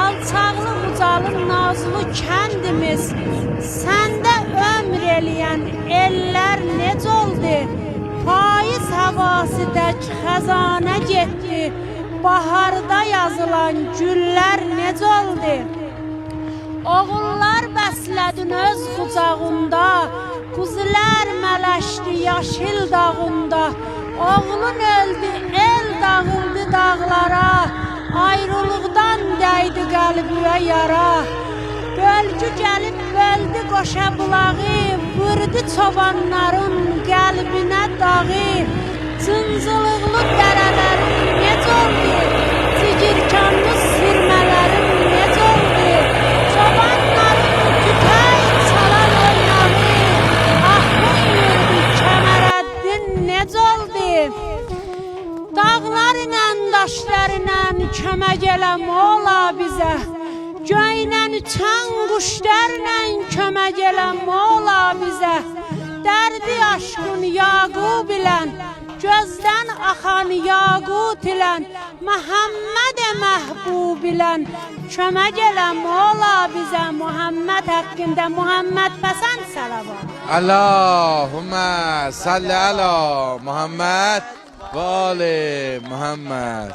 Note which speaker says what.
Speaker 1: alçaqlı ucalı nazlı kəndimiz, səndə ömr eləyən ellər necə oldu? Payız havası tək xəzanə getdi, baharda yazılan güllər necə oldu? Oğullar bəslədin öz qucağında, quzular mələşdi yaşıl dağında. Oğlun öldü, el dağıldı dağlara, ayrılıqdan dəydi qəlbüyə yara. Bölgü gəlib böldü qoşa bulağı, vurdu çobanların qəlbinə dağı. Cıncılıqlı dərələrin necə oldu? Cigirkanlı sirmələrin necə oldu? Çobanların tütək çalan oynağı, ahın yurdu Kəmərəddin necə oldu? Dağlarla, daşlarla kömək eləm ola bizə, göylə uçan quşlarla kömək eləm ola bizə. Dərdi aşkın Yaqub ilən, gözdən axan yaqut ilən, Məhəmməd məhbub ilən kömək eləm ola bizə. Muhammed haqqında Muhammed pəsənd salavat.
Speaker 2: Allahümme salli ala Muhammed ve ali Muhammed.